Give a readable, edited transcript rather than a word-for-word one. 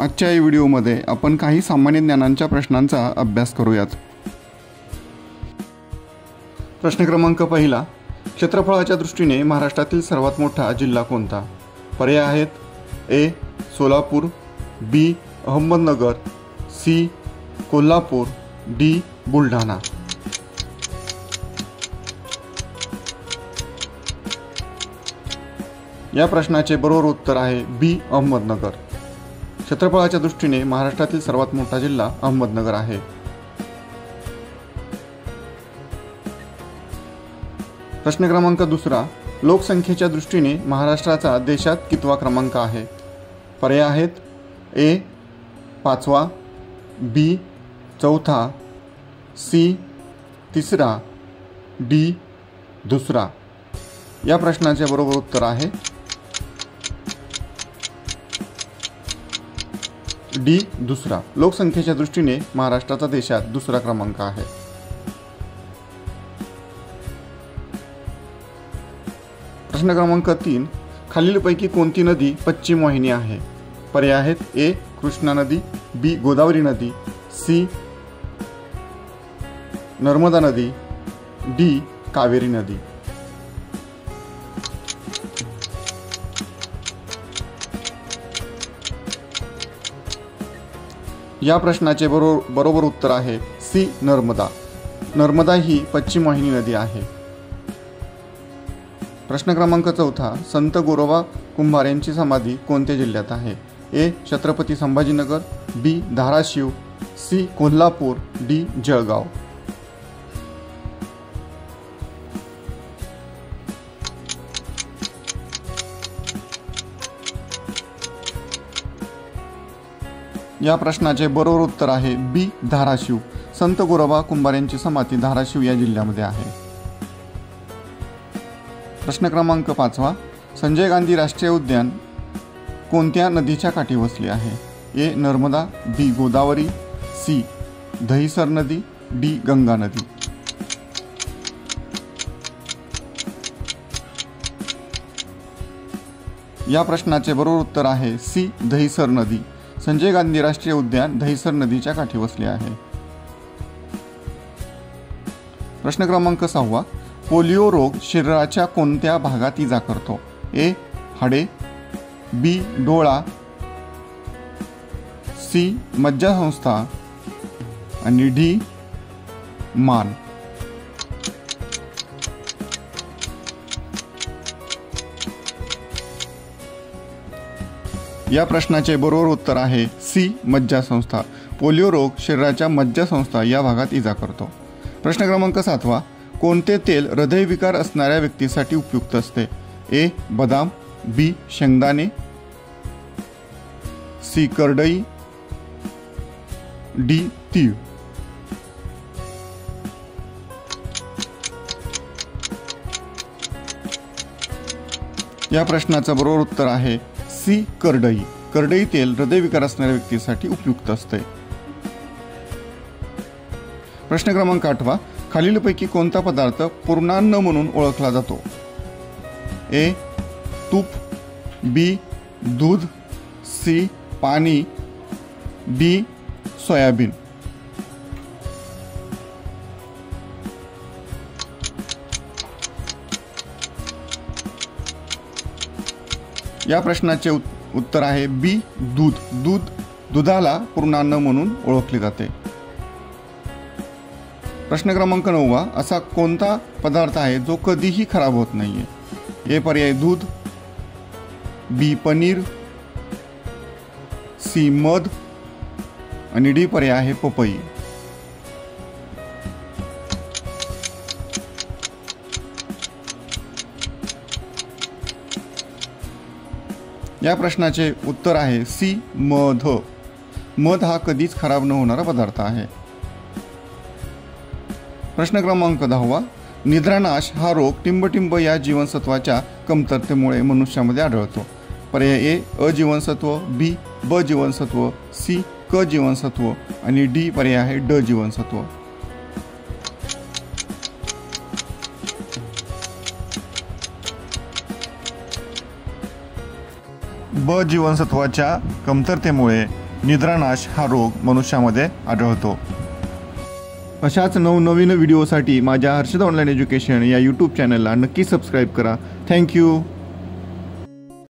आजच्या या व्हिडिओमध्ये आपण काही सामान्य ज्ञानांच्या प्रश्नांचा अभ्यास करूयात। प्रश्न क्रमांक पहिला, क्षेत्रफळाच्या दृष्टीने महाराष्ट्रातील सर्वात मोठा जिल्हा कोणता? पर्याय आहेत ए सोलापूर, बी अहमदनगर, सी कोल्हापूर, डी बुलढाणा। या प्रश्नाचे बरोबर उत्तर आहे बी अहमदनगर। क्षेत्रफळाच्या दृष्टीने महाराष्ट्रातील सर्वात मोठा जिल्हा अहमदनगर आहे। प्रश्न क्रमांक दुसरा, लोकसंख्येच्या दृष्टीने महाराष्ट्राचा देशात कितवा क्रमांक आहे? पर्याय आहेत ए 5वा, बी 4था, सी 3रा, डी 2रा। या प्रश्नाचे बरोबर उत्तर आहे डी 2रा। लोकसंख्येच्या दृष्टीने महाराष्ट्राचा देशात 2रा क्रमांक आहे। प्रश्न क्रमांक 3, खालीलपैकी कोणती नदी पश्चिम वाहिनी आहे? पर्याय आहेत ए कृष्णा नदी, बी गोदावरी नदी, सी नर्मदा नदी, डी कावेरी नदी। या प्रश्नाचे बरोबर उत्तर आहे सी नर्मदा। नर्मदा ही पश्चिम वाहिनी नदी आहे। प्रश्न क्रमांक 4, संत गोरोबा कुंभार यांची समाधी कोणत्या जिल्ह्यात आहे? ए छत्रपती संभाजीनगर, बी धाराशिव, सी कोल्हापूर, डी जळगाव। या प्रश्नाचे बरोबर उत्तर आहे बी धाराशिव। संत गोरोबा कुंभार यांची समाधी धाराशिव या जिल्ह्यामध्ये आहे। प्रश्न क्रमांक 5, संजय गांधी राष्ट्रीय उद्यान कोणत्या नदीच्या काठी वसले आहे? ए नर्मदा, बी गोदावरी, सी दहिसर नदी, डी गंगा नदी। या प्रश्नाचे बरोबर उत्तर आहे सी दहिसर नदी। संजय गांधी राष्ट्रीय उद्यान दहिसर नदीच्या काठी वसले आहे। प्रश्न क्रमांक 6, पोलिओ रोग शरीराच्या कोणत्या भागात इजा करतो? ए हाडे, बी डोळा, सी मज्जासंस्था आणि डी मान। या प्रश्नाचे बरोबर उत्तर आहे सी मज्जासंस्था। पोलिओ रोग शरीराच्या मज्जासंस्था या भागात इजा करतो। प्रश्न क्रमांक 7, कोणते तेल हृदयविकार असणाऱ्या व्यक्तीसाठी उपयुक्त असते? ए बदाम, बी शेंगदाणे, सी करडई, डी तीळ। या प्रश्नाचं बरोबर उत्तर आहे सी करडई। करडई तेल हृदयविकार असणाऱ्या व्यक्तीसाठी उपयुक्त असते। प्रश्न क्रमांक 8, खालीलपैकी कोणता पदार्थ पूर्णान्न म्हणून ओळखला जातो? ए तूप, बी दूध, सी पाणी, डी सोयाबीन। या प्रश्नाचे उत्तर आहे बी दूध। दुधाला पूर्णान्न म्हणून ओळखले जाते। प्रश्न क्रमांक 9, असा कोणता पदार्थ आहे जो कधीही खराब होत नाहीये? ए पर्याय दूध, बी पनीर, सी मध आणि डी पर्याय आहे पपई। या प्रश्नाचे उत्तर आहे सी मध। मध हा कधीच खराब न होणारा पदार्थ आहे। प्रश्न क्रमांक 10, निद्रानाश हा रोग टिंबटिंब या जीवनसत्वाच्या कमतरतेमुळे मनुष्यामध्ये आढळतो। पर्याय ए अ जीवनसत्व, बी ब जीवनसत्व, सी क जीवनसत्व आणि डी पर्याय आहे ड जीवनसत्व। ब जीवनसत्वाच्या कमतरतेमुळे निद्रानाश हा रोग मनुष्यामध्ये आढळतो। अशाच नवनवीन व्हिडिओसाठी माझ्या हर्षद ऑनलाईन एज्युकेशन या यूट्यूब चॅनलला नक्की सबस्क्राईब करा। थँक्यू।